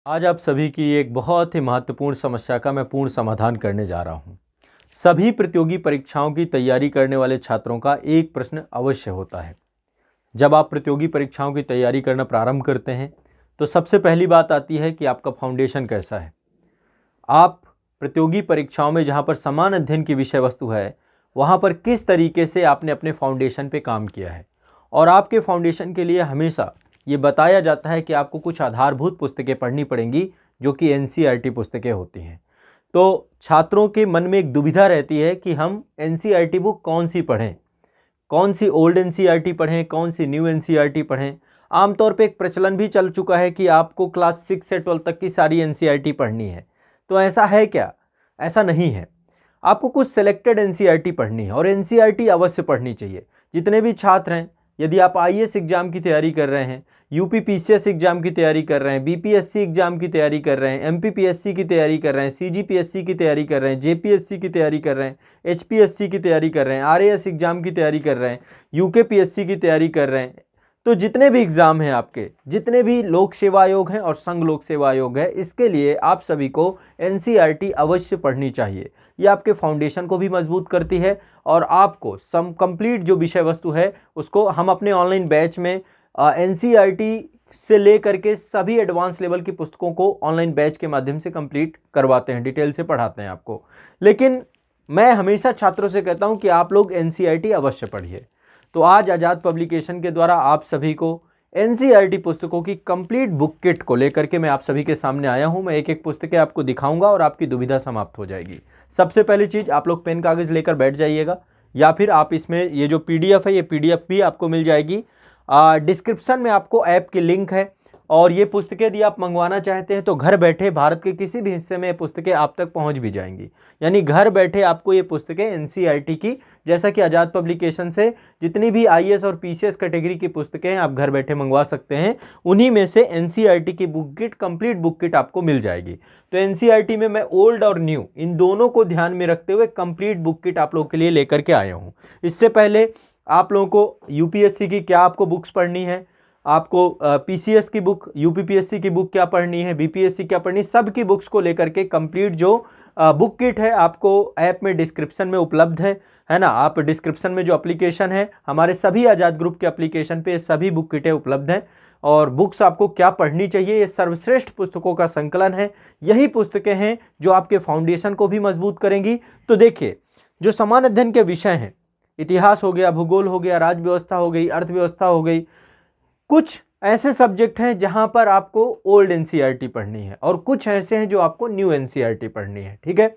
आज आप सभी की एक बहुत ही महत्वपूर्ण समस्या का मैं पूर्ण समाधान करने जा रहा हूं। सभी प्रतियोगी परीक्षाओं की तैयारी करने वाले छात्रों का एक प्रश्न अवश्य होता है। जब आप प्रतियोगी परीक्षाओं की तैयारी करना प्रारंभ करते हैं तो सबसे पहली बात आती है कि आपका फाउंडेशन कैसा है। आप प्रतियोगी परीक्षाओं में जहां पर समान अध्ययन की विषय वस्तु है वहां पर किस तरीके से आपने अपने फाउंडेशन पे काम किया है। और आपके फाउंडेशन के लिए हमेशा ये बताया जाता है कि आपको कुछ आधारभूत पुस्तकें पढ़नी पड़ेंगी जो कि एनसीईआरटी पुस्तकें होती हैं। तो छात्रों के मन में एक दुविधा रहती है कि हम एनसीईआरटी बुक कौन सी पढ़ें, कौन सी ओल्ड एनसीईआरटी पढ़ें, कौन सी न्यू एनसीईआरटी पढ़ें। आमतौर पे एक प्रचलन भी चल चुका है कि आपको क्लास 6 से 12 तक की सारी एनसीईआरटी पढ़नी है। तो ऐसा है क्या? ऐसा नहीं है। आपको कुछ सिलेक्टेड एनसीईआरटी पढ़नी है और एनसीईआरटी अवश्य पढ़नी चाहिए। जितने भी छात्र हैं, यदि आप आईएएस एग्जाम की तैयारी कर रहे हैं, यूपी पीसीएस एग्जाम की तैयारी कर रहे हैं, बीपीएससी एग्जाम की तैयारी कर रहे हैं, एमपीपीएससी की तैयारी कर रहे हैं, सीजीपीएससी की तैयारी कर रहे हैं, जेपीएससी की तैयारी कर रहे हैं, एचपीएससी की तैयारी कर रहे हैं, आरएएस एग्जाम की तैयारी कर रहे हैं, यूकेपीएससी की तैयारी कर रहे हैं, तो जितने भी एग्जाम हैं आपके, जितने भी लोक सेवा आयोग हैं और संघ लोक सेवा आयोग है, इसके लिए आप सभी को एनसीईआरटी अवश्य पढ़नी चाहिए। ये आपके फाउंडेशन को भी मजबूत करती है और आपको कंप्लीट जो विषय वस्तु है उसको हम अपने ऑनलाइन बैच में एनसीईआरटी से लेकर के सभी एडवांस लेवल की पुस्तकों को ऑनलाइन बैच के माध्यम से कंप्लीट करवाते हैं, डिटेल से पढ़ाते हैं आपको। लेकिन मैं हमेशा छात्रों से कहता हूं कि आप लोग एनसीईआरटी अवश्य पढ़िए। तो आज आज़ाद पब्लिकेशन के द्वारा आप सभी को एनसीईआरटी पुस्तकों की कंप्लीट बुक किट को लेकर के मैं आप सभी के सामने आया हूं। मैं एक एक पुस्तकें आपको दिखाऊंगा और आपकी दुविधा समाप्त हो जाएगी। सबसे पहली चीज़, आप लोग पेन कागज़ लेकर बैठ जाइएगा या फिर आप इसमें ये जो पीडीएफ है, ये पीडीएफ भी आपको मिल जाएगी। डिस्क्रिप्शन में आपको ऐप की लिंक है और ये पुस्तकें यदि आप मंगवाना चाहते हैं तो घर बैठे भारत के किसी भी हिस्से में ये पुस्तकें आप तक पहुंच भी जाएंगी। यानी घर बैठे आपको ये पुस्तकें एनसीईआरटी की, जैसा कि आज़ाद पब्लिकेशन से जितनी भी आईएएस और पीसीएस कैटेगरी की पुस्तकें हैं आप घर बैठे मंगवा सकते हैं। उन्हीं में से एनसीईआरटी की book kit, complete book kit आपको मिल जाएगी। तो एनसीईआरटी में मैं ओल्ड और न्यू इन दोनों को ध्यान में रखते हुए कंप्लीट बुक किट आप लोगों के लिए लेकर के आया हूँ। इससे पहले आप लोगों को यूपीएससी की क्या आपको बुक्स पढ़नी है, आपको पीसीएस की बुक, यूपीपीएससी की बुक क्या पढ़नी है, बीपीएससी क्या पढ़नी है, सब की बुक्स को लेकर के कंप्लीट जो बुक किट है आपको ऐप में डिस्क्रिप्शन में उपलब्ध है ना। आप डिस्क्रिप्शन में जो एप्लीकेशन है, हमारे सभी आज़ाद ग्रुप के एप्लीकेशन पे सभी बुक किटें उपलब्ध हैं। और बुक्स आपको क्या पढ़नी चाहिए, ये सर्वश्रेष्ठ पुस्तकों का संकलन है। यही पुस्तकें हैं जो आपके फाउंडेशन को भी मजबूत करेंगी। तो देखिए, जो समान अध्ययन के विषय हैं, इतिहास हो गया, भूगोल हो गया, राज्य व्यवस्था हो गई, अर्थव्यवस्था हो गई, कुछ ऐसे सब्जेक्ट हैं जहां पर आपको ओल्ड एनसीईआरटी पढ़नी है और कुछ ऐसे हैं जो आपको न्यू एनसीईआरटी पढ़नी है। ठीक है।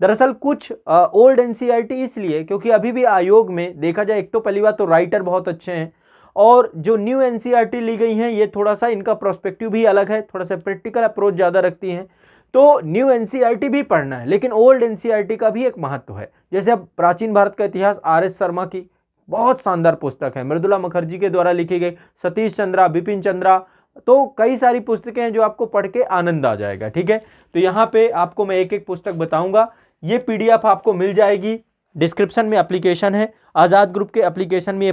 दरअसल कुछ ओल्ड एनसीईआरटी इसलिए क्योंकि अभी भी आयोग में देखा जाए, एक तो पहली बात तो राइटर बहुत अच्छे हैं और जो न्यू एनसीईआरटी ली गई हैं ये थोड़ा सा इनका प्रोस्पेक्टिव भी अलग है, थोड़ा सा प्रैक्टिकल अप्रोच ज़्यादा रखती हैं। तो न्यू एनसीईआरटी भी पढ़ना है, लेकिन ओल्ड एनसीईआरटी का भी एक महत्व है। जैसे अब प्राचीन भारत का इतिहास आर.एस. शर्मा की बहुत शानदार पुस्तक है, मृदुला मुखर्जी के द्वारा लिखी गई, सतीश चंद्रा, बिपिन चंद्रा, तो कई सारी पुस्तकें हैं जो आपको पढ़ के आनंद आ जाएगा। ठीक है। तो यहाँ पे आपको मैं एक एक पुस्तक बताऊंगा। ये पीडीएफ आपको मिल जाएगी, डिस्क्रिप्शन में एप्लीकेशन है, आज़ाद ग्रुप के एप्लीकेशन में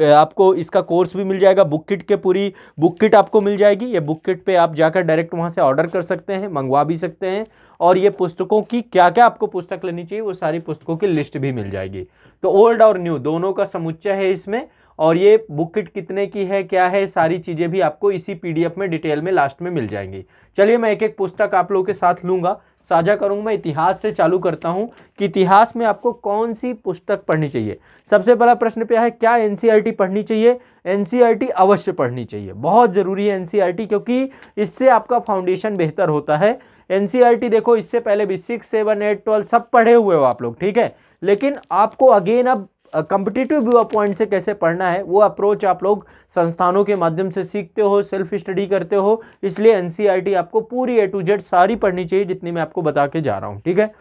आपको इसका कोर्स भी मिल जाएगा। बुक किट के पूरी बुक किट आपको मिल जाएगी। ये बुक किट पे आप जाकर डायरेक्ट वहाँ से ऑर्डर कर सकते हैं, मंगवा भी सकते हैं। और ये पुस्तकों की क्या क्या आपको पुस्तक लेनी चाहिए वो सारी पुस्तकों की लिस्ट भी मिल जाएगी। तो ओल्ड और न्यू दोनों का समुच्चय है इसमें। और ये बुक किट कितने की है, क्या है, सारी चीज़ें भी आपको इसी पीडीएफ में डिटेल में लास्ट में मिल जाएंगी। चलिए मैं एक एक पुस्तक आप लोगों के साथ लूँगा, साझा करूँगा। मैं इतिहास से चालू करता हूँ कि इतिहास में आपको कौन सी पुस्तक पढ़नी चाहिए। सबसे पहला प्रश्न पे है, क्या एनसीईआरटी पढ़नी चाहिए? एनसीईआरटी अवश्य पढ़नी चाहिए, बहुत ज़रूरी है एनसीईआरटी, क्योंकि इससे आपका फाउंडेशन बेहतर होता है। एनसीईआरटी देखो, इससे पहले भी 6, 7, 8, 12 सब पढ़े हुए हो आप लोग, ठीक है। लेकिन आपको अगेन अब कॉम्पिटिटिव व्यू पॉइंट से कैसे पढ़ना है वो अप्रोच आप लोग संस्थानों के माध्यम से सीखते हो, सेल्फ स्टडी करते हो। इसलिए एनसीईआरटी आपको पूरी A to Z सारी पढ़नी चाहिए जितनी मैं आपको बता के जा रहा हूँ। ठीक है।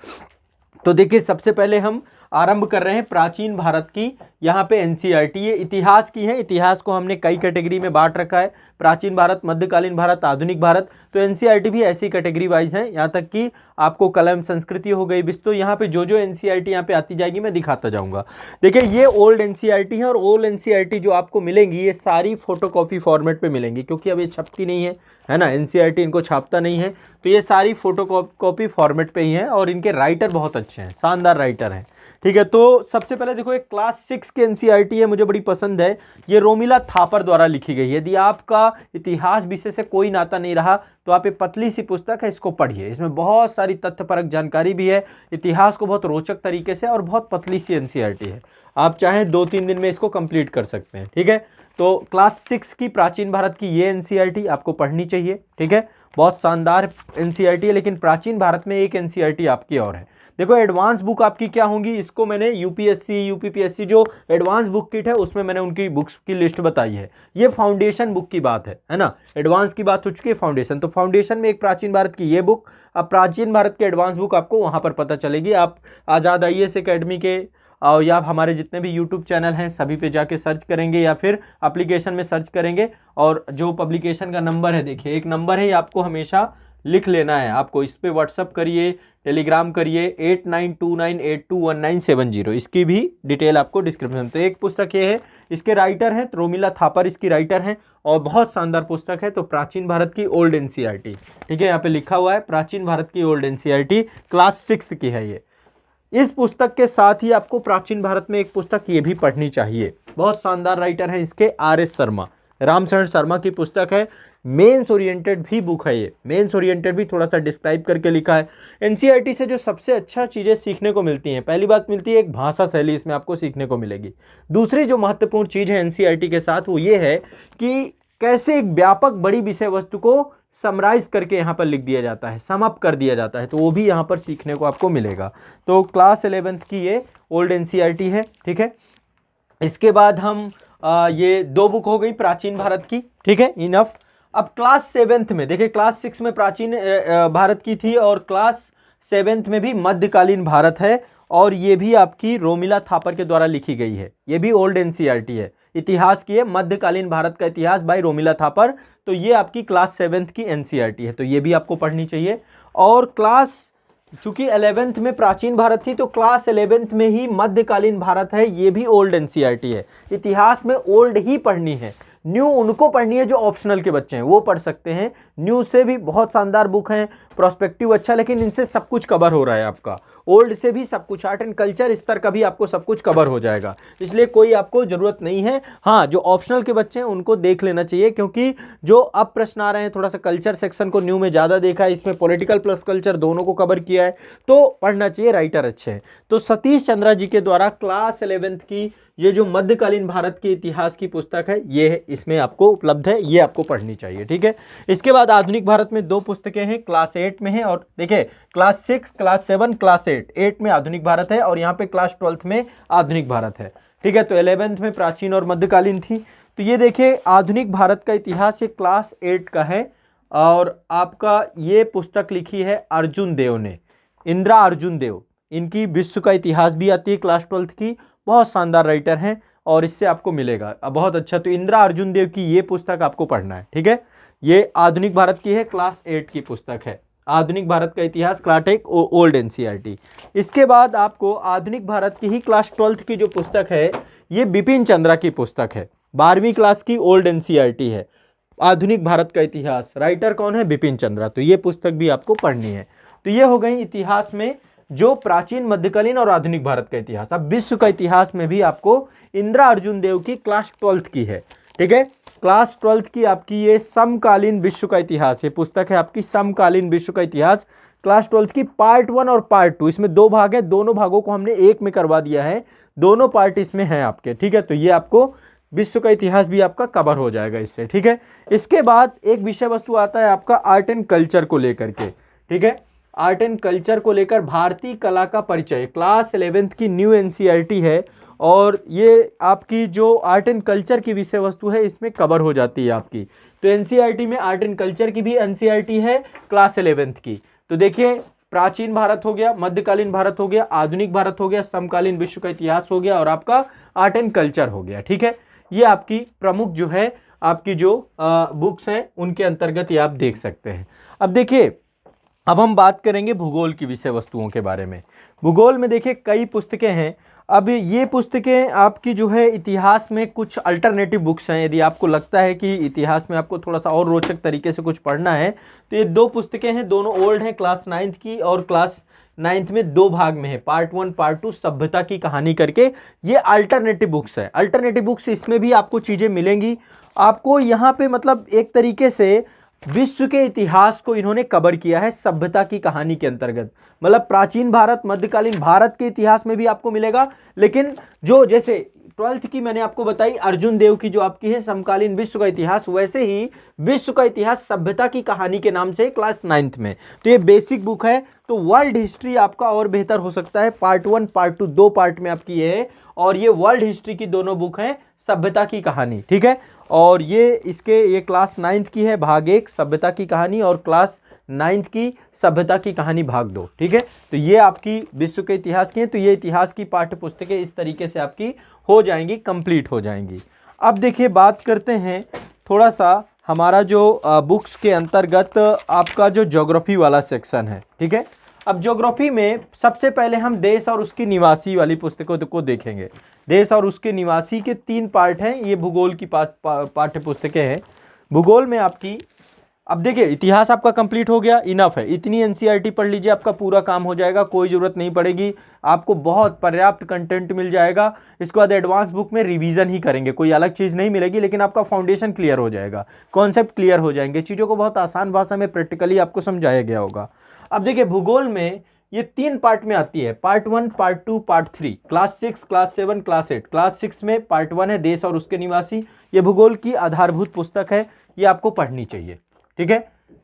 तो देखिए, सबसे पहले हम आरंभ कर रहे हैं प्राचीन भारत की। यहाँ पे एनसीईआरटी ये इतिहास की है। इतिहास को हमने कई कैटेगरी में बांट रखा है, प्राचीन भारत, मध्यकालीन भारत, आधुनिक भारत। तो एनसीईआरटी भी ऐसी कैटेगरी वाइज है। यहाँ तक कि आपको कलम संस्कृति हो गई, विस्तु, यहाँ पे जो जो एनसीईआरटी यहाँ पे आती जाएगी मैं दिखाता जाऊँगा। देखिए, ये ओल्ड एनसीईआरटी है और ओल्ड एनसीईआरटी जो आपको मिलेंगी ये सारी फोटोकॉपी फॉर्मेट पे मिलेंगी, क्योंकि अब ये छपती नहीं है, है ना। एनसीईआरटी इनको छापता नहीं है, तो ये सारी फोटो कॉपी फॉर्मेट पे ही हैं और इनके राइटर बहुत अच्छे हैं, शानदार राइटर हैं, ठीक है। तो सबसे पहले देखो एक क्लास 6 की एनसीईआरटी है, मुझे बड़ी पसंद है, ये रोमिला थापर द्वारा लिखी गई है। यदि आपका इतिहास विषय से कोई नाता नहीं रहा तो आप ये पतली सी पुस्तक है, इसको पढ़िए, इसमें बहुत सारी तथ्यपरक जानकारी भी है, इतिहास को बहुत रोचक तरीके से, और बहुत पतली सी एनसीईआरटी है, आप चाहें 2-3 दिन में इसको कंप्लीट कर सकते हैं, ठीक है। तो क्लास 6 की प्राचीन भारत की ये एनसीईआरटी आपको पढ़नी चाहिए, ठीक है। बहुत शानदार एनसीईआरटी है, लेकिन प्राचीन भारत में एक एनसीईआरटी आपकी और है। देखो एडवांस बुक आपकी क्या होंगी, इसको मैंने यूपीएससी यूपीपीएससी जो एडवांस बुक किट है उसमें मैंने उनकी बुक्स की लिस्ट बताई है। ये फाउंडेशन बुक की बात है ना, एडवांस की बात हो चुकी है, फाउंडेशन। तो फाउंडेशन में एक प्राचीन भारत की ये बुक, अब प्राचीन भारत की एडवांस बुक आपको वहाँ पर पता चलेगी। आप आज़ाद IAS अकेडमी के या हमारे जितने भी यूट्यूब चैनल हैं सभी पे जाके सर्च करेंगे, या फिर एप्लीकेशन में सर्च करेंगे, और जो पब्लिकेशन का नंबर है, देखिए एक नंबर है, ये आपको हमेशा लिख लेना है, आपको इस पे व्हाट्सअप करिए, टेलीग्राम करिए, 8929821970, इसकी भी डिटेल आपको डिस्क्रिप्शन। तो एक पुस्तक ये है, इसके राइटर हैं रोमिला थापर, इसकी राइटर हैं, और बहुत शानदार पुस्तक है। तो प्राचीन भारत की ओल्ड एनसीईआरटी, ठीक है, यहाँ पे लिखा हुआ है प्राचीन भारत की ओल्ड एनसीईआरटी, क्लास 6 की है ये। इस पुस्तक के साथ ही आपको प्राचीन भारत में एक पुस्तक ये भी पढ़नी चाहिए, बहुत शानदार राइटर है इसके, RS शर्मा, रामचरण शर्मा की पुस्तक है, मेंस ओरिएंटेड भी बुक है ये, मेंस ओरिएंटेड भी थोड़ा सा डिस्क्राइब करके लिखा है। एनसीईआरटी से जो सबसे अच्छा चीज़ें सीखने को मिलती हैं, पहली बात मिलती है एक भाषा शैली, इसमें आपको सीखने को मिलेगी। दूसरी जो महत्वपूर्ण चीज़ है एनसीईआरटी के साथ वो ये है कि कैसे एक व्यापक बड़ी विषय वस्तु को समराइज करके यहाँ पर लिख दिया जाता है, सम अप कर दिया जाता है, तो वो भी यहाँ पर सीखने को आपको मिलेगा। तो क्लास 11th की ये ओल्ड एनसीईआरटी है, ठीक है। इसके बाद हम ये 2 बुक हो गई प्राचीन भारत की, ठीक है, इनफ। अब क्लास 7th में देखिए, क्लास 6 में प्राचीन भारत की थी, और क्लास 7th में भी मध्यकालीन भारत है, और ये भी आपकी रोमिला थापर के द्वारा लिखी गई है, ये भी ओल्ड एनसीईआरटी है, इतिहास की है, मध्यकालीन भारत का इतिहास बाय रोमिला थापर। तो ये आपकी क्लास 7th की एनसीईआरटी है, तो ये भी आपको पढ़नी चाहिए। और क्लास, चूंकि 11th में प्राचीन भारत थी, तो क्लास 11th में ही मध्यकालीन भारत है, ये भी ओल्ड एनसीईआरटी है। इतिहास में ओल्ड ही पढ़नी है, न्यू उनको पढ़नी है जो ऑप्शनल के बच्चे हैं, वो पढ़ सकते हैं। न्यू से भी बहुत शानदार बुक हैं, प्रोस्पेक्टिव अच्छा, लेकिन इनसे सब कुछ कवर हो रहा है आपका। ओल्ड से भी सब कुछ, आर्ट एंड कल्चर स्तर का भी आपको सब कुछ कवर हो जाएगा, इसलिए कोई आपको ज़रूरत नहीं है। हाँ, जो ऑप्शनल के बच्चे हैं उनको देख लेना चाहिए, क्योंकि जो अब प्रश्न आ रहे हैं, थोड़ा सा कल्चर सेक्शन को न्यू में ज़्यादा देखा है, इसमें पॉलिटिकल प्लस कल्चर दोनों को कवर किया है, तो पढ़ना चाहिए, राइटर अच्छे हैं। तो सतीश चंद्रा जी के द्वारा क्लास 11th की ये जो मध्यकालीन भारत के इतिहास की पुस्तक है, ये इसमें आपको उपलब्ध है, ये आपको पढ़नी चाहिए, ठीक है। इसके बाद आधुनिक भारत में 2 पुस्तकें हैं, क्लास 8 में है, और देखिए क्लास 6, क्लास 7, क्लास 8 में आधुनिक भारत है, और यहाँ पे क्लास 12th में आधुनिक भारत है, ठीक है। तो 11th में प्राचीन और मध्यकालीन थी। तो ये देखिए आधुनिक भारत का इतिहास, ये क्लास 8 का है, और आपका ये पुस्तक लिखी है अर्जुन देव ने, इंदिरा अर्जुन देव, इनकी विश्व का इतिहास भी आती है क्लास 12th की, बहुत शानदार राइटर हैं, और इससे आपको मिलेगा बहुत अच्छा। तो इंदिरा अर्जुन देव की ये पुस्तक आपको पढ़ना है, ठीक है। ये आधुनिक भारत की है, क्लास 8 की पुस्तक है, आधुनिक भारत का इतिहास, क्लास 8 ओल्ड एनसीईआरटी। इसके बाद आपको आधुनिक भारत की ही क्लास 12th की जो पुस्तक है, ये बिपिन चंद्रा की पुस्तक है, 12वीं क्लास की ओल्ड एनसीईआरटी है, आधुनिक भारत का इतिहास, राइटर कौन है, बिपिन चंद्रा। तो ये पुस्तक भी आपको पढ़नी है। तो ये हो गई इतिहास में जो प्राचीन, मध्यकालीन और आधुनिक भारत का इतिहास। अब विश्व का इतिहास में भी आपको इंदिरा अर्जुन देव की क्लास 12th की है, ठीक है। क्लास 12th की आपकी ये समकालीन विश्व का इतिहास, ये पुस्तक है आपकी समकालीन विश्व का इतिहास, क्लास 12th की पार्ट 1 और पार्ट 2, इसमें 2 भाग है, दोनों भागों को हमने एक में करवा दिया है, दोनों पार्ट इसमें हैं आपके, ठीक है। तो ये आपको विश्व का इतिहास भी आपका कवर हो जाएगा इससे, ठीक है। इसके बाद एक विषय वस्तु आता है आपका आर्ट एंड कल्चर को लेकर के, ठीक है। आर्ट एंड कल्चर को लेकर भारतीय कला का परिचय, क्लास 11th की न्यू एनसीईआरटी है, और ये आपकी जो आर्ट एंड कल्चर की विषय वस्तु है इसमें कवर हो जाती है आपकी। तो एनसीईआरटी में आर्ट एंड कल्चर की भी एनसीईआरटी है क्लास 11th की। तो देखिए प्राचीन भारत हो गया, मध्यकालीन भारत हो गया, आधुनिक भारत हो गया, समकालीन विश्व का इतिहास हो गया, और आपका आर्ट एंड कल्चर हो गया, ठीक है। ये आपकी प्रमुख जो है आपकी जो बुक्स हैं उनके अंतर्गत ये आप देख सकते हैं। अब देखिए, अब हम बात करेंगे भूगोल की विषय वस्तुओं के बारे में। भूगोल में देखिए कई पुस्तकें हैं, अब ये पुस्तकें आपकी जो है इतिहास में कुछ अल्टरनेटिव बुक्स हैं। यदि आपको लगता है कि इतिहास में आपको थोड़ा सा और रोचक तरीके से कुछ पढ़ना है तो ये 2 पुस्तकें हैं, दोनों ओल्ड हैं, क्लास 9th की, और क्लास 9th में 2 भाग में है, पार्ट 1 पार्ट 2, सभ्यता की कहानी करके। ये अल्टरनेटिव बुक्स है। अल्टरनेटिव बुक्स, इसमें भी आपको चीज़ें मिलेंगी। आपको यहाँ पे मतलब एक तरीके से विश्व के इतिहास को इन्होंने कवर किया है सभ्यता की कहानी के अंतर्गत। मतलब प्राचीन भारत, मध्यकालीन भारत के इतिहास में भी आपको मिलेगा, लेकिन जो जैसे 12th की मैंने आपको बताई अर्जुन देव की जो आपकी है समकालीन विश्व का इतिहास, वैसे ही विश्व का इतिहास सभ्यता की कहानी के नाम से क्लास 9th में। तो ये बेसिक बुक है। तो वर्ल्ड हिस्ट्री आपका और बेहतर हो सकता है। पार्ट 1 पार्ट 2 2 पार्ट में आपकी ये है, और ये वर्ल्ड हिस्ट्री की दोनों बुक हैं, सभ्यता की कहानी, ठीक है। और ये क्लास 9th की है, भाग 1 सभ्यता की कहानी, और क्लास 9th की सभ्यता की कहानी भाग 2, ठीक है। तो ये आपकी विश्व के इतिहास की है। तो ये इतिहास की पाठ्य पुस्तकें इस तरीके से आपकी हो जाएंगी, कंप्लीट हो जाएंगी। अब देखिए बात करते हैं थोड़ा सा हमारा जो बुक्स के अंतर्गत आपका जो ज्योग्राफी वाला सेक्शन है, ठीक है। अब ज्योग्राफी में सबसे पहले हम देश और उसके निवासी वाली पुस्तकों को देखेंगे। देश और उसके निवासी के 3 पार्ट हैं। ये भूगोल की पाठ्य पुस्तकें हैं। भूगोल में आपकी, अब देखिए इतिहास आपका कंप्लीट हो गया, इनफ है। इतनी एनसीईआरटी पढ़ लीजिए, आपका पूरा काम हो जाएगा, कोई ज़रूरत नहीं पड़ेगी, आपको बहुत पर्याप्त कंटेंट मिल जाएगा। इसके बाद एडवांस बुक में रिवीजन ही करेंगे, कोई अलग चीज़ नहीं मिलेगी, लेकिन आपका फाउंडेशन क्लियर हो जाएगा, कॉन्सेप्ट क्लियर हो जाएंगे, चीज़ों को बहुत आसान भाषा में प्रैक्टिकली आपको समझाया गया होगा। अब देखिए भूगोल में ये 3 पार्ट में आती है, part 1 part 2 part 3, class 6 class 7 class 8। Class 6 में पार्ट 1 है देश और उसके निवासी। ये भूगोल की आधारभूत पुस्तक है, ये आपको पढ़नी चाहिए, ठीक है।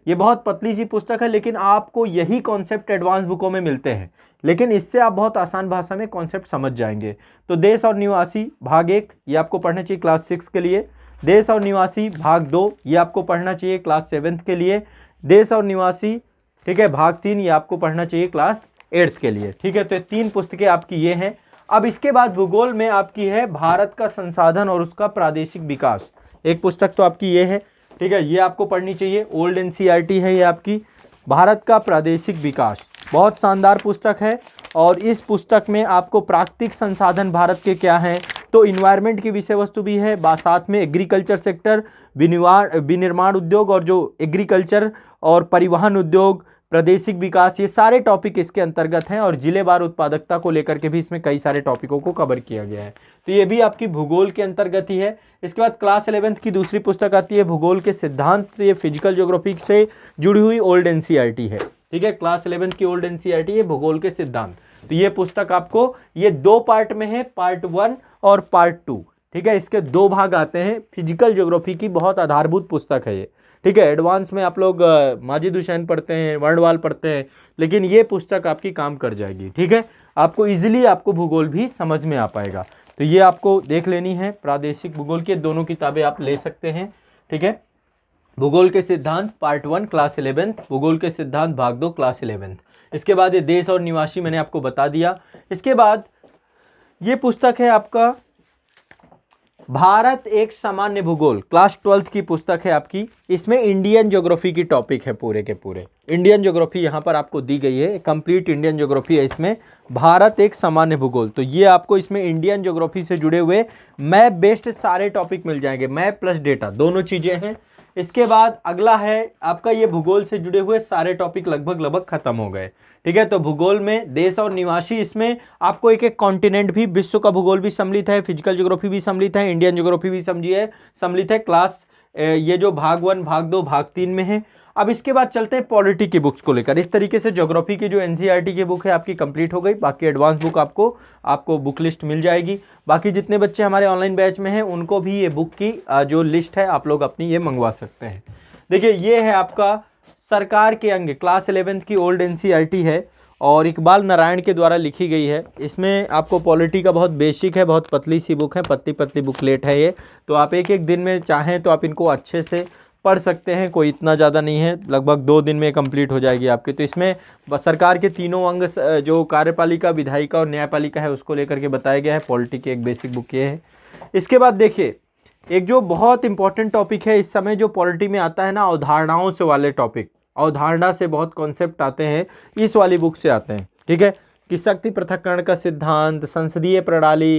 ये बहुत पतली सी पुस्तक है, लेकिन आपको यही कॉन्सेप्ट एडवांस बुकों में मिलते हैं, लेकिन इससे आप बहुत आसान भाषा में कॉन्सेप्ट समझ जाएंगे। तो देश और निवासी भाग 1 ये आपको पढ़ना चाहिए क्लास 6 के लिए। देश और निवासी भाग 2 ये आपको पढ़ना चाहिए क्लास 7 के लिए। देश और निवासी, ठीक है, भाग 3 ये आपको पढ़ना चाहिए क्लास 8 के लिए, ठीक है। तो 3 पुस्तकें आपकी ये हैं। अब इसके बाद भूगोल में आपकी है भारत का संसाधन और उसका प्रादेशिक विकास, एक पुस्तक तो आपकी ये है, ठीक है, ये आपको पढ़नी चाहिए। ओल्ड एनसीईआरटी है ये आपकी, भारत का प्रादेशिक विकास, बहुत शानदार पुस्तक है। और इस पुस्तक में आपको प्राकृतिक संसाधन भारत के क्या हैं, तो इन्वायरमेंट की विषय वस्तु भी है, साथ में एग्रीकल्चर सेक्टर, विनिर्माण उद्योग, और जो एग्रीकल्चर और परिवहन उद्योग, प्रादेशिक विकास, ये सारे टॉपिक इसके अंतर्गत हैं। और जिलेवार उत्पादकता को लेकर के भी इसमें कई सारे टॉपिकों को कवर किया गया है। तो ये भी आपकी भूगोल के अंतर्गत ही है। इसके बाद क्लास 11th की दूसरी पुस्तक आती है भूगोल के सिद्धांत। तो ये फिजिकल ज्योग्राफी से जुड़ी हुई ओल्ड एनसीईआरटी है, ठीक है। क्लास 11th की ओल्ड एनसीईआरटी है भूगोल के सिद्धांत। तो ये पुस्तक आपको, ये 2 पार्ट में है, पार्ट 1 और पार्ट 2, ठीक है। इसके 2 भाग आते हैं। फिजिकल ज्योग्राफी की बहुत आधारभूत पुस्तक है ये, ठीक है। एडवांस में आप लोग माजिद हुसैन पढ़ते हैं, वर्णवाल पढ़ते हैं, लेकिन ये पुस्तक आपकी काम कर जाएगी, ठीक है। आपको इजीली आपको भूगोल भी समझ में आ पाएगा। तो ये आपको देख लेनी है। प्रादेशिक भूगोल के दोनों किताबें आप ले सकते हैं, ठीक है। भूगोल के सिद्धांत पार्ट 1 क्लास 11th, भूगोल के सिद्धांत भाग 2 क्लास 11th। इसके बाद ये देश और निवासी मैंने आपको बता दिया। इसके बाद ये पुस्तक है आपका भारत एक सामान्य भूगोल, क्लास 12th की पुस्तक है आपकी। इसमें इंडियन ज्योग्राफी की टॉपिक है, पूरे के पूरे इंडियन ज्योग्राफी यहाँ पर आपको दी गई है, कंप्लीट इंडियन ज्योग्राफी है इसमें। भारत एक सामान्य भूगोल, तो ये आपको इसमें इंडियन ज्योग्राफी से जुड़े हुए मैप बेस्ड सारे टॉपिक मिल जाएंगे, मैप प्लस डेटा दोनों चीज़ें हैं। इसके बाद अगला है आपका ये भूगोल से जुड़े हुए सारे टॉपिक लगभग खत्म हो गए, ठीक है। तो भूगोल में देश और निवासी, इसमें आपको एक एक कॉन्टिनेंट भी, विश्व का भूगोल भी सम्मिलित है, फिजिकल ज्योग्राफी भी सम्मिलित है, इंडियन ज्योग्राफी भी सम्मिलित है। क्लास ये जो भाग 1 भाग 2 भाग 3 में है। अब इसके बाद चलते हैं पॉलिटी की बुक्स को लेकर। इस तरीके से ज्योग्राफी की जो एनसीईआरटी की बुक है आपकी कंप्लीट हो गई। बाकी एडवांस बुक आपको बुक लिस्ट मिल जाएगी। बाकी जितने बच्चे हमारे ऑनलाइन बैच में हैं उनको भी ये बुक की जो लिस्ट है आप लोग अपनी ये मंगवा सकते हैं। देखिए ये है आपका सरकार के अंग, क्लास 11th की ओल्ड एनसीईआरटी है और इकबाल नारायण के द्वारा लिखी गई है। इसमें आपको पॉलिटी का बहुत बेसिक है, बहुत पतली सी बुक है, पतली पतली बुकलेट है ये। तो आप एक एक दिन में चाहें तो आप इनको अच्छे से पढ़ सकते हैं, कोई इतना ज़्यादा नहीं है, लगभग 2 दिन में कंप्लीट हो जाएगी आपकी। तो इसमें सरकार के तीनों अंग, जो कार्यपालिका, विधायिका और न्यायपालिका है, उसको लेकर के बताया गया है। पॉलिटी की एक बेसिक बुक ये है। इसके बाद देखिए एक जो बहुत इंपॉर्टेंट टॉपिक है इस समय जो पॉलिटी में आता है ना, अवधारणाओं से वाले टॉपिक, अवधारणा से बहुत कॉन्सेप्ट आते हैं, इस वाली बुक से आते हैं, ठीक है। कि शक्ति पृथक्करण का सिद्धांत, संसदीय प्रणाली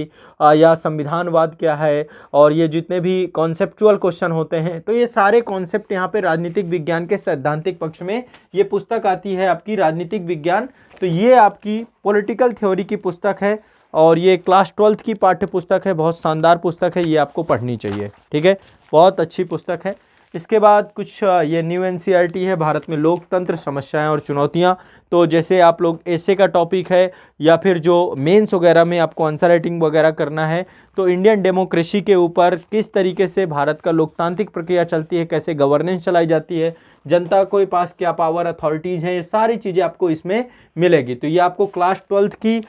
या संविधानवाद क्या है, और ये जितने भी कॉन्सेप्चुअल क्वेश्चन होते हैं, तो ये सारे कॉन्सेप्ट यहाँ पे राजनीतिक विज्ञान के सैद्धांतिक पक्ष में ये पुस्तक आती है आपकी राजनीतिक विज्ञान। तो ये आपकी पॉलिटिकल थ्योरी की पुस्तक है और ये क्लास 12th की पाठ्य पुस्तक है। बहुत शानदार पुस्तक है, ये आपको पढ़नी चाहिए, ठीक है, बहुत अच्छी पुस्तक है। इसके बाद कुछ ये न्यू एनसीईआरटी है, भारत में लोकतंत्र, समस्याएं और चुनौतियां। तो जैसे आप लोग एसे का टॉपिक है या फिर जो मेंस वगैरह में आपको आंसर राइटिंग वगैरह करना है, तो इंडियन डेमोक्रेसी के ऊपर किस तरीके से भारत का लोकतांत्रिक प्रक्रिया चलती है, कैसे गवर्नेंस चलाई जाती है, जनता के पास क्या पावर अथॉरिटीज़ हैं, ये सारी चीज़ें आपको इसमें मिलेगी। तो ये आपको क्लास 12th की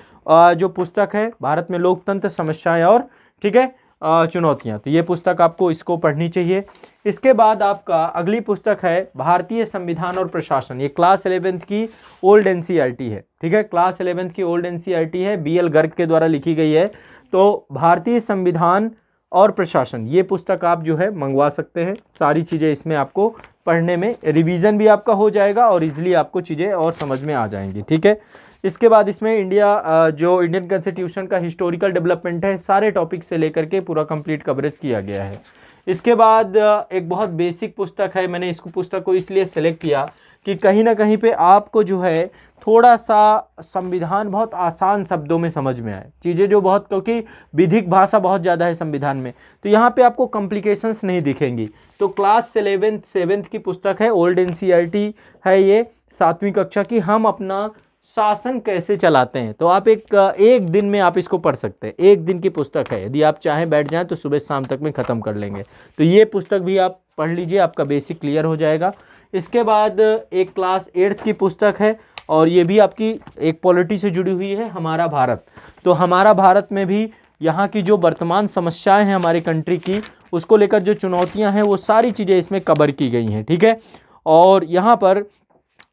जो पुस्तक है, भारत में लोकतंत्र, समस्याएं और, ठीक है, चुनौतियां, तो ये पुस्तक आपको इसको पढ़नी चाहिए। इसके बाद आपका अगली पुस्तक है भारतीय संविधान और प्रशासन। ये क्लास 11th की ओल्ड एनसीईआरटी है, ठीक है, क्लास 11th की ओल्ड एनसीईआरटी है, बीएल गर्ग के द्वारा लिखी गई है। तो भारतीय संविधान और प्रशासन, ये पुस्तक आप जो है मंगवा सकते हैं। सारी चीज़ें इसमें आपको पढ़ने में रिवीजन भी आपका हो जाएगा और इजीली आपको चीज़ें और समझ में आ जाएंगी, ठीक है। इसके बाद इसमें जो इंडियन कॉन्स्टिट्यूशन का हिस्टोरिकल डेवलपमेंट है, सारे टॉपिक से लेकर के पूरा कंप्लीट कवरेज किया गया है। इसके बाद एक बहुत बेसिक पुस्तक है, मैंने इसको पुस्तक को इसलिए सेलेक्ट किया कि कहीं ना कहीं पे आपको जो है थोड़ा सा संविधान बहुत आसान शब्दों में समझ में आए, चीज़ें जो बहुत, क्योंकि विधिक भाषा बहुत ज़्यादा है संविधान में, तो यहाँ पे आपको कॉम्प्लिकेशंस नहीं दिखेंगी। तो क्लास 7th की पुस्तक है, ओल्ड एनसीईआरटी है ये, 7वीं कक्षा की, हम अपना शासन कैसे चलाते हैं। तो आप एक दिन में आप इसको पढ़ सकते हैं, एक दिन की पुस्तक है, यदि आप चाहें बैठ जाएं तो सुबह शाम तक में ख़त्म कर लेंगे। तो ये पुस्तक भी आप पढ़ लीजिए, आपका बेसिक क्लियर हो जाएगा। इसके बाद एक क्लास 8th की पुस्तक है और ये भी आपकी एक पॉलिटी से जुड़ी हुई है, हमारा भारत। तो हमारा भारत में भी यहाँ की जो वर्तमान समस्याएं हैं हमारे कंट्री की, उसको लेकर जो चुनौतियाँ हैं, वो सारी चीज़ें इसमें कवर की गई हैं, ठीक है। और यहाँ पर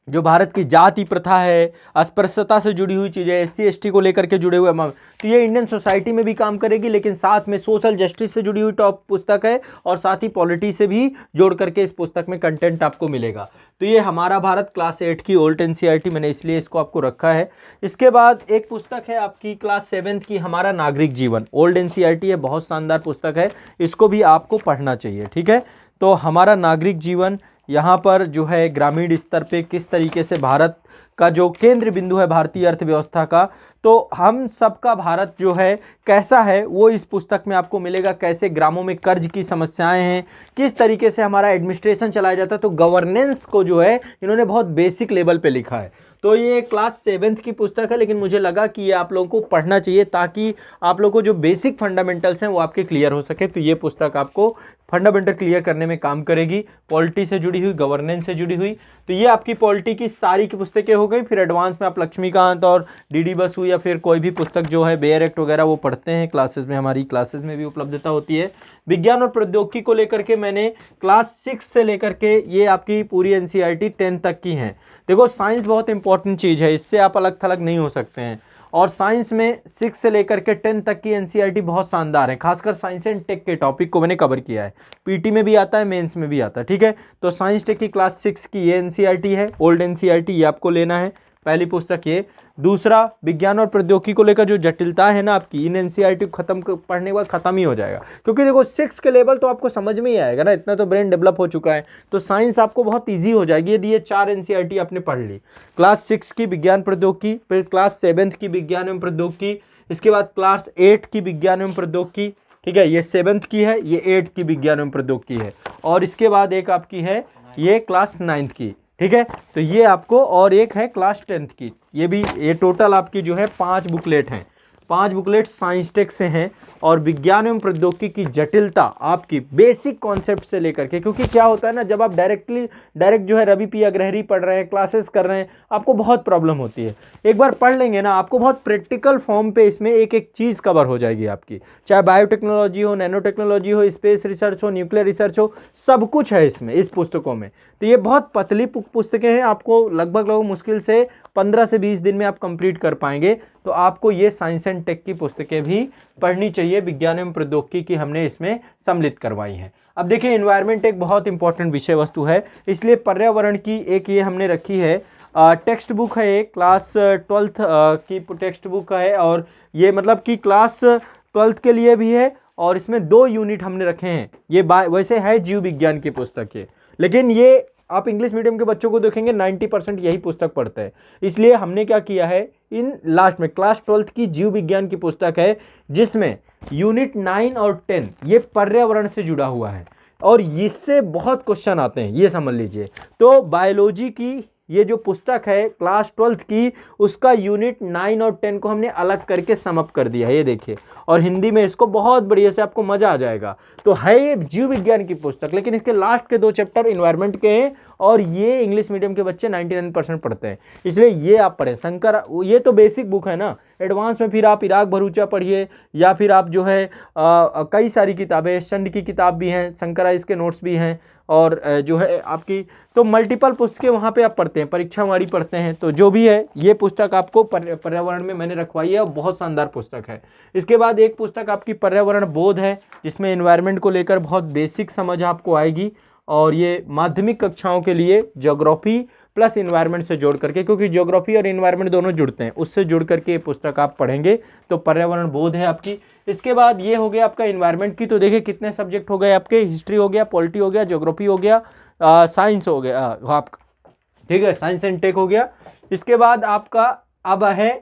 जो भारत की जाति प्रथा है, अस्पृश्यता से जुड़ी हुई चीज़ें, SC ST को लेकर के जुड़े हुए तो ये इंडियन सोसाइटी में भी काम करेगी, लेकिन साथ में सोशल जस्टिस से जुड़ी हुई टॉप पुस्तक है और साथ ही पॉलिटी से भी जोड़ करके इस पुस्तक में कंटेंट आपको मिलेगा। तो ये हमारा भारत क्लास 8 की ओल्ड एनसीईआरटी, मैंने इसलिए इसको आपको रखा है। इसके बाद एक पुस्तक है आपकी क्लास 7th की, हमारा नागरिक जीवन, ओल्ड एनसीईआरटी है, बहुत शानदार पुस्तक है, इसको भी आपको पढ़ना चाहिए, ठीक है। तो हमारा नागरिक जीवन, यहाँ पर जो है ग्रामीण स्तर पे किस तरीके से भारत का जो केंद्र बिंदु है भारतीय अर्थव्यवस्था का, तो हम सबका भारत जो है कैसा है वो इस पुस्तक में आपको मिलेगा। कैसे ग्रामों में कर्ज की समस्याएं हैं, किस तरीके से हमारा एडमिनिस्ट्रेशन चलाया जाता है, तो गवर्नेंस को जो है इन्होंने बहुत बेसिक लेवल पे लिखा है। तो ये क्लास 7th की पुस्तक है, लेकिन मुझे लगा कि ये आप लोगों को पढ़ना चाहिए ताकि आप लोगों को जो बेसिक फंडामेंटल्स हैं वो आपके क्लियर हो सके। तो ये पुस्तक आपको फंडामेंटल क्लियर करने में काम करेगी, पॉलिटी से जुड़ी हुई, गवर्नेंस से जुड़ी हुई। तो ये आपकी पॉलिटी की सारी की पुस्तकें हो गई। फिर एडवांस में आप लक्ष्मीकांत और DD बसु या फिर कोई भी पुस्तक जो है बेयर एक्ट वगैरह वो पढ़ते हैं, क्लासेस में, हमारी क्लासेस में भी उपलब्धता होती है। विज्ञान और प्रौद्योगिकी को लेकर के मैंने क्लास 6 से लेकर के ये आपकी पूरी एनसीईआरटी 10 तक की हैं। देखो साइंस बहुत इंपॉर्टेंट चीज़ है, इससे आप अलग थलग नहीं हो सकते हैं, और साइंस में 6 से लेकर के 10 तक की एनसीईआरटी बहुत शानदार है। खासकर साइंस एंड टेक के टॉपिक को मैंने कवर किया है, पीटी में भी आता है, मेंस में भी आता है, ठीक है। तो साइंस टेक की क्लास 6 की ये एनसीईआरटी है, ओल्ड एनसीईआरटी, ये आपको लेना है, पहली पुस्तक ये। दूसरा, विज्ञान और प्रौद्योगिकी को लेकर जो जटिलता है ना आपकी, इन एनसीईआरटी को पढ़ने के बाद खत्म ही हो जाएगा, क्योंकि देखो 6 के लेवल तो आपको समझ में ही आएगा ना, इतना तो ब्रेन डेवलप हो चुका है, तो साइंस आपको बहुत ईजी हो जाएगी यदि ये 4 एनसीईआरटी आपने पढ़ ली। क्लास 6 की विज्ञान प्रौद्योगिकी, फिर क्लास 7th की विज्ञान एवं प्रौद्योगिकी, इसके बाद क्लास 8 की विज्ञान एवं प्रौद्योगिकी, ठीक है, ये 7th की है, ये 8th की विज्ञान एवं प्रौद्योगिकी है, और इसके बाद एक आपकी है ये क्लास 9th की, ठीक है। तो ये आपको, और एक है क्लास 10th की, ये भी, ये टोटल आपकी जो है 5 बुकलेट हैं, 5 बुकलेट साइंस टेक से हैं। और विज्ञान एवं प्रौद्योगिकी की जटिलता आपकी बेसिक कॉन्सेप्ट से लेकर के, क्योंकि क्या होता है ना, जब आप डायरेक्ट जो है रवि पी अग्रहरी पढ़ रहे हैं, क्लासेस कर रहे हैं, आपको बहुत प्रॉब्लम होती है। एक बार पढ़ लेंगे ना, आपको बहुत प्रैक्टिकल फॉर्म पे इसमें एक एक चीज़ कवर हो जाएगी आपकी, चाहे बायोटेक्नोलॉजी हो, नैनो टेक्नोलॉजी हो, स्पेस रिसर्च हो, न्यूक्लियर रिसर्च हो, सब कुछ है इसमें, इस पुस्तकों में। तो ये बहुत पतली पुस्तकें हैं, आपको लगभग मुश्किल से 15 से 20 दिन में आप कंप्लीट कर पाएंगे। तो आपको ये साइंस एंड टेक की पुस्तकें भी पढ़नी चाहिए, विज्ञान एवं प्रौद्योगिकी की हमने इसमें सम्मिलित करवाई हैं। अब देखिए, एनवायरनमेंट एक बहुत इंपॉर्टेंट विषय वस्तु है, इसलिए पर्यावरण की एक ये हमने रखी है टेक्स्ट बुक है, एक क्लास 12th की टेक्स्ट बुक है, और ये मतलब कि क्लास 12th के लिए भी है, और इसमें 2 यूनिट हमने रखे हैं। ये वैसे है जीव विज्ञान की पुस्तक है, लेकिन ये आप इंग्लिश मीडियम के बच्चों को देखेंगे 90% यही पुस्तक पढ़ते हैं। इसलिए हमने क्या किया है, इन लास्ट में क्लास 12th की जीव विज्ञान की पुस्तक है, जिसमें यूनिट 9 और 10 ये पर्यावरण से जुड़ा हुआ है, और इससे बहुत क्वेश्चन आते हैं, ये समझ लीजिए। तो बायोलॉजी की ये जो पुस्तक है क्लास 12th की, उसका यूनिट 9 और 10 को हमने अलग करके समअप कर दिया है, ये देखिए, और हिंदी में इसको बहुत बढ़िया से आपको मजा आ जाएगा। तो है ये जीव विज्ञान की पुस्तक, लेकिन इसके लास्ट के 2 चैप्टर इन्वायरमेंट के हैं, और ये इंग्लिश मीडियम के बच्चे 99% पढ़ते हैं, इसलिए ये आप पढ़ें। शंकर, ये तो बेसिक बुक है ना, एडवांस में फिर आप इराक भरूचा पढ़िए, या फिर आप जो है कई सारी किताबें, चंद की किताब भी हैं, शंकराइज के नोट्स भी हैं, और जो है आपकी तो मल्टीपल पुस्तकें वहाँ पे आप पढ़ते हैं, परीक्षावाणी पढ़ते हैं। तो जो भी है, ये पुस्तक आपको पर्यावरण में मैंने रखवाई है, और बहुत शानदार पुस्तक है। इसके बाद एक पुस्तक आपकी पर्यावरण बोध है, जिसमें एनवायरनमेंट को लेकर बहुत बेसिक समझ आपको आएगी, और ये माध्यमिक कक्षाओं के लिए ज्योग्राफी प्लस इन्वायरमेंट से जोड़ करके, क्योंकि ज्योग्राफी और इन्वायरमेंट दोनों जुड़ते हैं, उससे जुड़ करके ये पुस्तक आप पढ़ेंगे। तो पर्यावरण बोध है आपकी। इसके बाद ये हो गया आपका इन्वायरमेंट की। तो देखिए कितने सब्जेक्ट हो गए आपके, हिस्ट्री हो गया, पॉलिटी हो गया, ज्योग्राफी हो गया, साइंस हो गया आपका, ठीक है, साइंस एंड टेक हो गया। इसके बाद आपका अब है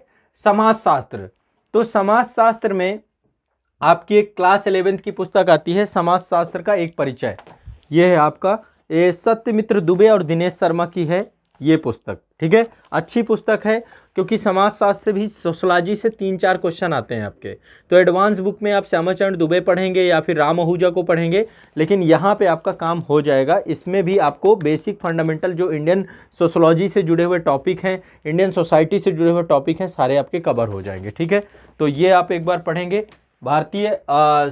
समाजशास्त्र। तो समाजशास्त्र में आपकी एक क्लास 11th की पुस्तक आती है, समाजशास्त्र का एक परिचय। ये है आपका, ये सत्यमित्र दुबे और दिनेश शर्मा की है ये पुस्तक, ठीक है, अच्छी पुस्तक है, क्योंकि समाजशास्त्र से भी सोशलॉजी से 3-4 क्वेश्चन आते हैं आपके। तो एडवांस बुक में आप श्यामाचरण दुबे पढ़ेंगे या फिर राम आहूजा को पढ़ेंगे, लेकिन यहाँ पे आपका काम हो जाएगा। इसमें भी आपको बेसिक फंडामेंटल जो इंडियन सोशलॉजी से जुड़े हुए टॉपिक हैं, इंडियन सोसाइटी से जुड़े हुए टॉपिक हैं, सारे आपके कवर हो जाएंगे, ठीक है। तो ये आप एक बार पढ़ेंगे। भारतीय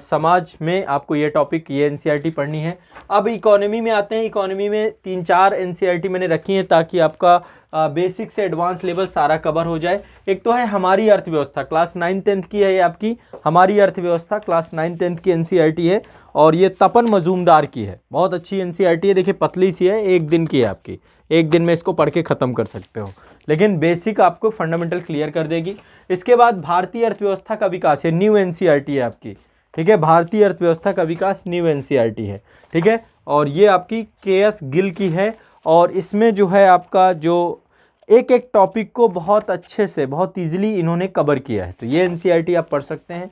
समाज में आपको ये टॉपिक, ये एनसीईआरटी पढ़नी है। अब इकोनॉमी में आते हैं। इकोनॉमी में 3-4 एनसीईआरटी मैंने रखी हैं, ताकि आपका बेसिक से एडवांस लेवल सारा कवर हो जाए। एक तो है हमारी अर्थव्यवस्था, क्लास 9-10 की है ये आपकी, हमारी अर्थव्यवस्था क्लास 9-10 की एनसीईआरटी है, और ये तपन मजूमदार की है, बहुत अच्छी एनसीईआरटी है। देखिए पतली सी है, 1 दिन की है आपकी, 1 दिन में इसको पढ़ के ख़त्म कर सकते हो, लेकिन बेसिक आपको फंडामेंटल क्लियर कर देगी। इसके बाद भारतीय अर्थव्यवस्था का विकास है, न्यू एनसीईआरटी है आपकी, ठीक है, भारतीय अर्थव्यवस्था का विकास न्यू एनसीईआरटी है, ठीक है, और ये आपकी KS गिल की है। और इसमें जो है आपका जो एक एक टॉपिक को बहुत अच्छे से, बहुत ईजिली इन्होंने कवर किया है, तो ये एनसीईआरटी आप पढ़ सकते हैं,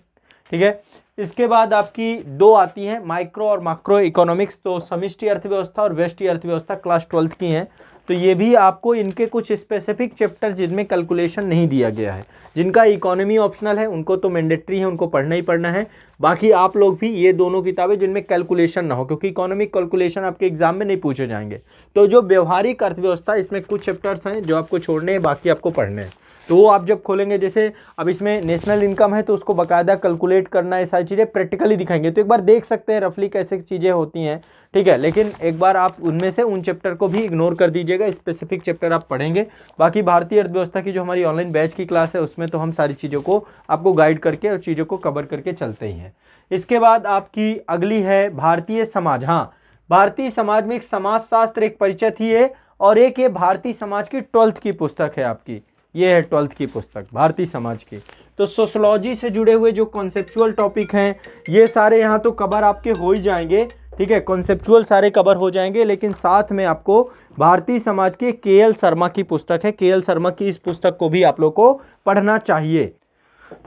ठीक है। इसके बाद आपकी 2 आती हैं, माइक्रो और मैक्रो इकोनॉमिक्स। तो समष्टि अर्थव्यवस्था और व्यष्टि अर्थव्यवस्था क्लास 12th की हैं। तो ये भी आपको इनके कुछ स्पेसिफिक चैप्टर जिनमें कैलकुलेशन नहीं दिया गया है, जिनका इकोनॉमी ऑप्शनल है, उनको तो मैंडेटरी है, उनको पढ़ना ही पढ़ना है। बाकी आप लोग भी ये दोनों किताबें जिनमें कैलकुलेशन ना हो, क्योंकि इकोनॉमिक कैलकुलेशन आपके एग्जाम में नहीं पूछे जाएंगे। तो जो व्यवहारिक अर्थव्यवस्था, इसमें कुछ चैप्टर्स हैं जो आपको छोड़ने हैं, बाकी आपको पढ़ने हैं। तो वो आप जब खोलेंगे, जैसे अब इसमें नेशनल इनकम है, तो उसको बाकायदा कैलकुलेट करना है, सारी चीज़ें प्रैक्टिकली दिखाएंगे। तो एक बार देख सकते हैं रफली कैसे चीज़ें होती हैं, ठीक है, लेकिन एक बार आप उनमें से उन चैप्टर को भी इग्नोर कर दीजिएगा, स्पेसिफिक चैप्टर आप पढ़ेंगे। बाकी भारतीय अर्थव्यवस्था की जो हमारी ऑनलाइन बैच की क्लास है, उसमें तो हम सारी चीज़ों को आपको गाइड करके और चीज़ों को कवर करके चलते ही हैं। इसके बाद आपकी अगली है भारतीय समाज। हाँ, भारतीय समाज में एक समाजशास्त्र एक परिचय थी है, और एक ये भारतीय समाज की 12th की पुस्तक है आपकी, ये है 12th की पुस्तक भारतीय समाज की। तो सोशलॉजी से जुड़े हुए जो कॉन्सेप्चुअल टॉपिक हैं, ये सारे यहाँ तो कवर आपके हो ही जाएंगे, ठीक है, कॉन्सेप्चुअल सारे कवर हो जाएंगे, लेकिन साथ में आपको भारतीय समाज के KL शर्मा की पुस्तक है, KL शर्मा की इस पुस्तक को भी आप लोग को पढ़ना चाहिए।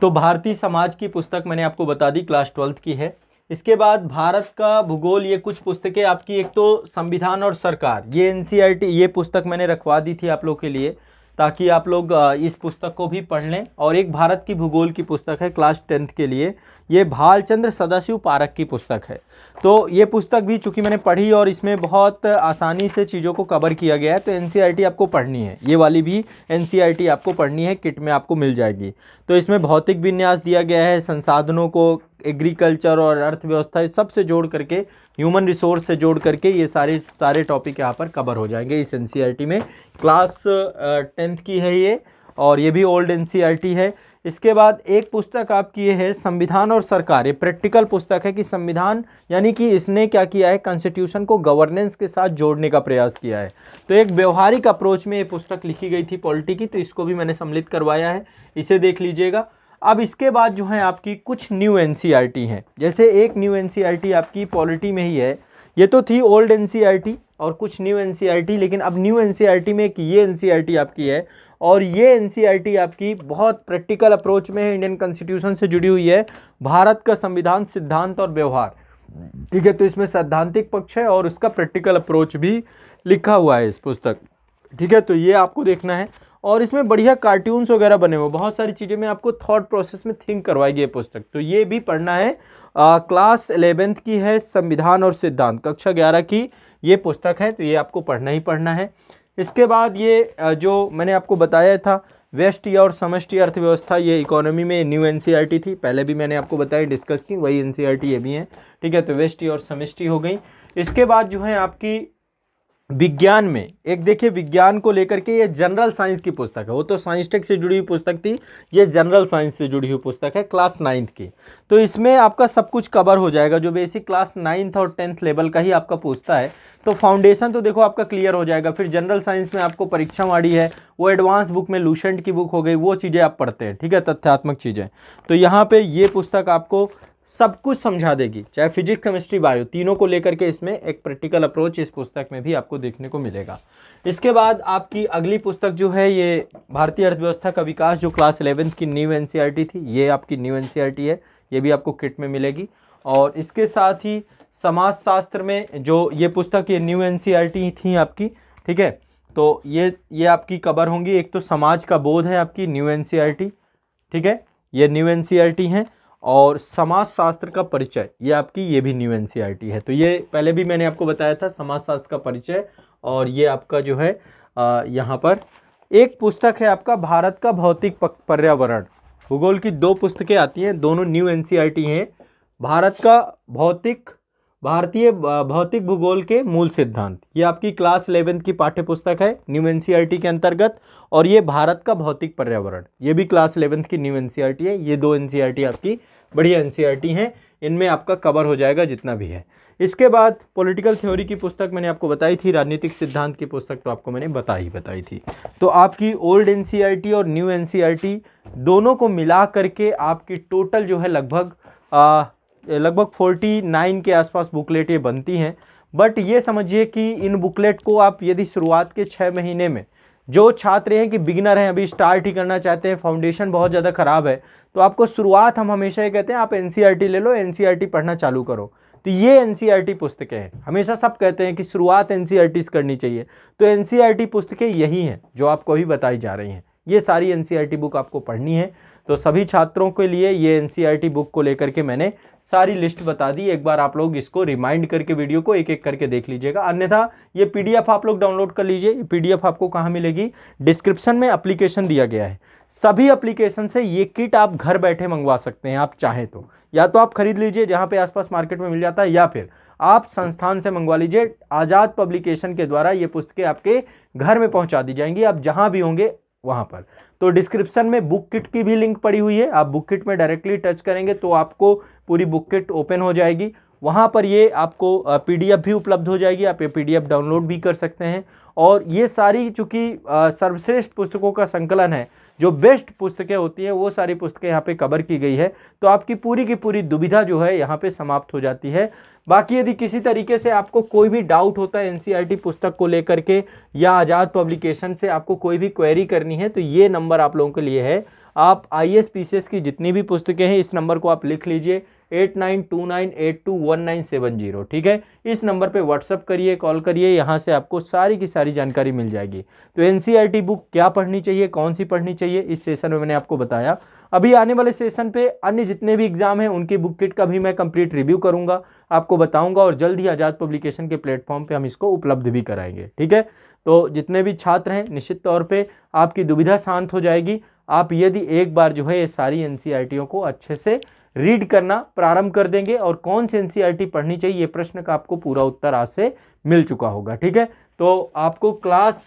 तो भारतीय समाज की पुस्तक मैंने आपको बता दी, क्लास 12th की है। इसके बाद भारत का भूगोल, ये कुछ पुस्तकें आपकी, एक तो संविधान और सरकार, ये एनसीईआरटी, ये पुस्तक मैंने रखवा दी थी आप लोग के लिए, ताकि आप लोग इस पुस्तक को भी पढ़ लें। और एक भारत की भूगोल की पुस्तक है क्लास 10th के लिए, ये भालचंद्र सदाशिव पारक की पुस्तक है। तो ये पुस्तक भी चूंकि मैंने पढ़ी और इसमें बहुत आसानी से चीज़ों को कवर किया गया है, तो एनसीईआरटी आपको पढ़नी है, ये वाली भी एनसीईआरटी आपको पढ़नी है, किट में आपको मिल जाएगी। तो इसमें भौतिक विन्यास दिया गया है, संसाधनों को, एग्रीकल्चर और अर्थव्यवस्था, इस सब से जोड़ करके, ह्यूमन रिसोर्स से जोड़ करके ये सारे टॉपिक यहाँ पर कवर हो जाएंगे इस एनसीईआरटी में। क्लास 10th की है ये, और ये भी ओल्ड एनसीईआरटी है। इसके बाद एक पुस्तक आपकी ये है संविधान और सरकार, ये प्रैक्टिकल पुस्तक है कि संविधान यानी कि इसने क्या किया है, कॉन्स्टिट्यूशन को गवर्नेंस के साथ जोड़ने का प्रयास किया है। तो एक व्यवहारिक अप्रोच में ये पुस्तक लिखी गई थी पॉलिटी की, तो इसको भी मैंने सम्मिलित करवाया है, इसे देख लीजिएगा। अब इसके बाद जो है आपकी कुछ न्यू एनसीईआरटी हैं, जैसे एक न्यू एनसीईआरटी आपकी पॉलिटी में ही है, ये तो थी ओल्ड एनसीईआरटी और कुछ न्यू एनसीईआरटी, लेकिन अब न्यू एनसीईआरटी में एक ये एनसीईआरटी आपकी है और ये एनसीईआरटी आपकी बहुत प्रैक्टिकल अप्रोच में है, इंडियन कॉन्स्टिट्यूशन से जुड़ी हुई है, भारत का संविधान सिद्धांत और व्यवहार, ठीक है। तो इसमें सैद्धांतिक पक्ष है और उसका प्रैक्टिकल अप्रोच भी लिखा हुआ है इस पुस्तक, ठीक है। तो ये आपको देखना है और इसमें बढ़िया कार्टून्स वगैरह बने हुए, बहुत सारी चीज़ें में आपको थॉट प्रोसेस में थिंक करवाएगी ये पुस्तक, तो ये भी पढ़ना है। क्लास 11th की है, संविधान और सिद्धांत, कक्षा 11 की ये पुस्तक है, तो ये आपको पढ़ना ही पढ़ना है। इसके बाद ये जो मैंने आपको बताया था व्यष्टि और समष्टि अर्थव्यवस्था, ये इकोनॉमी में न्यू एनसीईआरटी थी, पहले भी मैंने आपको बताया डिस्कस की, वही एनसीईआरटी ये भी है, ठीक है। तो व्यष्टि और समष्टि हो गई। इसके बाद जो है आपकी विज्ञान में एक देखिए, विज्ञान को लेकर के ये जनरल साइंस की पुस्तक है, वो तो साइंस टेक से जुड़ी हुई पुस्तक थी, ये जनरल साइंस से जुड़ी हुई पुस्तक है क्लास 9th की। तो इसमें आपका सब कुछ कवर हो जाएगा, जो बेसिक क्लास 9th और 10th लेवल का ही आपका पूछता है, तो फाउंडेशन तो देखो आपका क्लियर हो जाएगा। फिर जनरल साइंस में आपको परीक्षावाड़ी है, वो एडवांस बुक में लूसेंट की बुक हो गई, वो चीज़ें आप पढ़ते हैं, ठीक है, तथ्यात्मक चीज़ें। तो यहाँ पर ये पुस्तक आपको सब कुछ समझा देगी, चाहे फिजिक्स केमिस्ट्री बायो तीनों को लेकर के इसमें एक प्रैक्टिकल अप्रोच इस पुस्तक में भी आपको देखने को मिलेगा। इसके बाद आपकी अगली पुस्तक जो है ये भारतीय अर्थव्यवस्था का विकास, जो क्लास 11th की न्यू एनसीईआरटी थी, ये आपकी न्यू एनसीईआरटी है, ये भी आपको किट में मिलेगी। और इसके साथ ही समाजशास्त्र में जो ये पुस्तक ये न्यू एनसीईआरटी थी आपकी, ठीक है। तो ये आपकी कवर होंगी, एक तो समाज का बोध है आपकी न्यू एनसीईआरटी, ठीक है, ये न्यू एनसीईआरटी है, और समाजशास्त्र का परिचय ये आपकी ये भी न्यू एनसीईआरटी है। तो ये पहले भी मैंने आपको बताया था, समाजशास्त्र का परिचय, और ये आपका जो है यहाँ पर एक पुस्तक है आपका भारत का भौतिक पर्यावरण, भूगोल की 2 पुस्तकें आती हैं, दोनों न्यू एनसीईआरटी हैं। भारत का भारतीय भौतिक भूगोल के मूल सिद्धांत, ये आपकी क्लास 11th की पाठ्य पुस्तक है न्यू एनसीईआरटी के अंतर्गत, और ये भारत का भौतिक पर्यावरण, ये भी क्लास 11th की न्यू एनसीईआरटी है। ये 2 एनसीईआरटी आपकी बढ़िया एनसीईआरटी हैं, इनमें आपका कवर हो जाएगा जितना भी है। इसके बाद पॉलिटिकल थ्योरी की पुस्तक मैंने आपको बताई थी, राजनीतिक सिद्धांत की पुस्तक तो आपको मैंने बताई थी। तो आपकी ओल्ड एनसीईआरटी और न्यू एनसीईआरटी दोनों को मिला करके आपकी टोटल जो है लगभग 49 के आसपास बुकलेट ये बनती हैं। बट ये समझिए कि इन बुकलेट को आप यदि शुरुआत के 6 महीने में, जो छात्र हैं कि बिगिनर हैं, अभी स्टार्ट ही करना चाहते हैं, फाउंडेशन बहुत ज़्यादा ख़राब है, तो आपको शुरुआत हम हमेशा ये कहते हैं आप एनसीईआरटी ले लो, एनसीईआरटी पढ़ना चालू करो। तो ये एनसीईआरटी पुस्तकें हैं, हमेशा सब कहते हैं कि शुरुआत एनसीईआरटी से करनी चाहिए, तो एनसीईआरटी पुस्तकें यही हैं जो आपको अभी बताई जा रही हैं। ये सारी एनसीईआरटी बुक आपको पढ़नी है, तो सभी छात्रों के लिए ये एनसीईआरटी बुक को लेकर के मैंने सारी लिस्ट बता दी। एक बार आप लोग इसको रिमाइंड करके वीडियो को एक एक करके देख लीजिएगा, अन्यथा ये पीडीएफ आप लोग डाउनलोड कर लीजिए। ये पीडीएफ आपको कहाँ मिलेगी, डिस्क्रिप्शन में एप्लीकेशन दिया गया है, सभी एप्लीकेशन से ये किट आप घर बैठे मंगवा सकते हैं आप चाहें तो, या तो आप खरीद लीजिए जहाँ पे आसपास मार्केट में मिल जाता है, या फिर आप संस्थान से मंगवा लीजिए। आज़ाद पब्लिकेशन के द्वारा ये पुस्तकें आपके घर में पहुँचा दी जाएंगी, आप जहाँ भी होंगे वहाँ पर। तो डिस्क्रिप्शन में बुक किट की भी लिंक पड़ी हुई है, आप बुक किट में डायरेक्टली टच करेंगे तो आपको पूरी बुक किट ओपन हो जाएगी, वहाँ पर ये आपको पीडीएफ भी उपलब्ध हो जाएगी, आप ये पीडीएफ डाउनलोड भी कर सकते हैं। और ये सारी चूँकि सर्वश्रेष्ठ पुस्तकों का संकलन है, जो बेस्ट पुस्तकें होती हैं वो सारी पुस्तकें यहाँ पे कवर की गई है, तो आपकी पूरी की पूरी दुविधा जो है यहाँ पे समाप्त हो जाती है। बाकी यदि किसी तरीके से आपको कोई भी डाउट होता है एनसीईआरटी पुस्तक को लेकर के, या आज़ाद पब्लिकेशन से आपको कोई भी क्वेरी करनी है, तो ये नंबर आप लोगों के लिए है। आप आईएएस पीसीएस की जितनी भी पुस्तकें हैं इस नंबर को आप लिख लीजिए, 8929821970, ठीक है। इस नंबर पे व्हाट्सअप करिए, कॉल करिए, यहाँ से आपको सारी की सारी जानकारी मिल जाएगी। तो एनसीईआरटी बुक क्या पढ़नी चाहिए, कौन सी पढ़नी चाहिए, इस सेशन में मैंने आपको बताया। अभी आने वाले सेशन पे अन्य जितने भी एग्जाम हैं उनकी बुक किट का भी मैं कंप्लीट रिव्यू करूंगा, आपको बताऊंगा, और जल्द ही आज़ाद पब्लिकेशन के प्लेटफॉर्म पे हम इसको उपलब्ध भी कराएंगे, ठीक है। तो जितने भी छात्र हैं निश्चित तौर पे आपकी दुविधा शांत हो जाएगी, आप यदि एक बार जो है ये सारी एनसीईआरटीओं को अच्छे से रीड करना प्रारंभ कर देंगे, और कौन सी एनसीईआरटी पढ़नी चाहिए ये प्रश्न का आपको पूरा उत्तर आज से मिल चुका होगा, ठीक है। तो आपको क्लास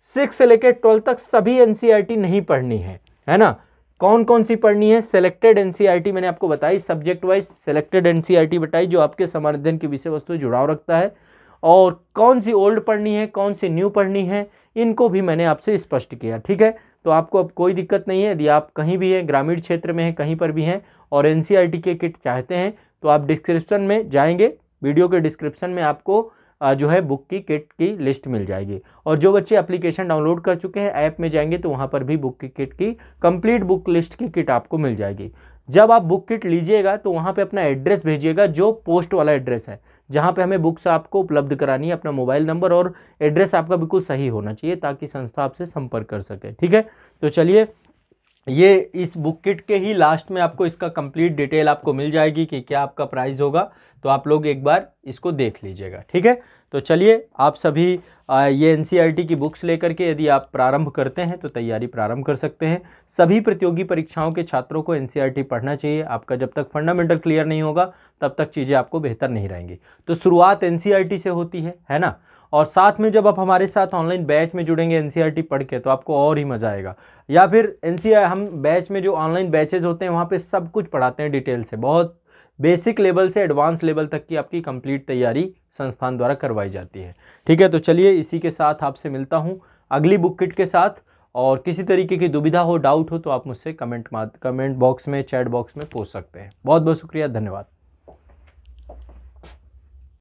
6 से लेकर 12 तक सभी एनसीईआरटी नहीं पढ़नी है ना। कौन कौन सी पढ़नी है? सेलेक्टेड एनसीईआरटी मैंने आपको बताई, सब्जेक्ट वाइज सेलेक्टेड एनसीईआरटी बताई जो आपके समान अध्ययन की विषय वस्तु जुड़ाव रखता है। और कौन सी ओल्ड पढ़नी है, कौन सी न्यू पढ़नी है, इनको भी मैंने आपसे स्पष्ट किया। ठीक है, तो आपको अब कोई दिक्कत नहीं है। यदि आप कहीं भी हैं, ग्रामीण क्षेत्र में हैं, कहीं पर भी हैं और एनसीईआरटी के किट चाहते हैं तो आप डिस्क्रिप्शन में जाएंगे, वीडियो के डिस्क्रिप्शन में आपको जो है बुक की किट की लिस्ट मिल जाएगी। और जो बच्चे एप्लीकेशन डाउनलोड कर चुके हैं, ऐप में जाएंगे तो वहाँ पर भी बुक की किट की कंप्लीट बुक लिस्ट की किट आपको मिल जाएगी। जब आप बुक किट लीजिएगा तो वहाँ पे अपना एड्रेस भेजिएगा, जो पोस्ट वाला एड्रेस है जहाँ पे हमें बुक्स आपको उपलब्ध करानी है। अपना मोबाइल नंबर और एड्रेस आपका बिल्कुल सही होना चाहिए ताकि संस्था आपसे संपर्क कर सके। ठीक है, तो चलिए, ये इस बुक किट के ही लास्ट में आपको इसका कंप्लीट डिटेल आपको मिल जाएगी कि क्या आपका प्राइस होगा, तो आप लोग एक बार इसको देख लीजिएगा। ठीक है, तो चलिए, आप सभी ये एनसीईआरटी की बुक्स लेकर के यदि आप प्रारंभ करते हैं तो तैयारी प्रारंभ कर सकते हैं। सभी प्रतियोगी परीक्षाओं के छात्रों को एनसीईआरटी पढ़ना चाहिए। आपका जब तक फंडामेंटल क्लियर नहीं होगा तब तक चीज़ें आपको बेहतर नहीं रहेंगी। तो शुरुआत एनसीईआरटी से होती है ना। और साथ में जब आप हमारे साथ ऑनलाइन बैच में जुड़ेंगे एनसीईआरटी पढ़ के तो आपको और ही मज़ा आएगा। या फिर एनसीईआरटी हम बैच में जो ऑनलाइन बैचेज होते हैं वहाँ पे सब कुछ पढ़ाते हैं डिटेल से, बहुत बेसिक लेवल से एडवांस लेवल तक की आपकी कंप्लीट तैयारी संस्थान द्वारा करवाई जाती है। ठीक है, तो चलिए, इसी के साथ आपसे मिलता हूँ अगली बुक किट के साथ। और किसी तरीके की दुविधा हो, डाउट हो तो आप मुझसे कमेंट बॉक्स में, चैट बॉक्स में पूछ सकते हैं। बहुत बहुत शुक्रिया, धन्यवाद।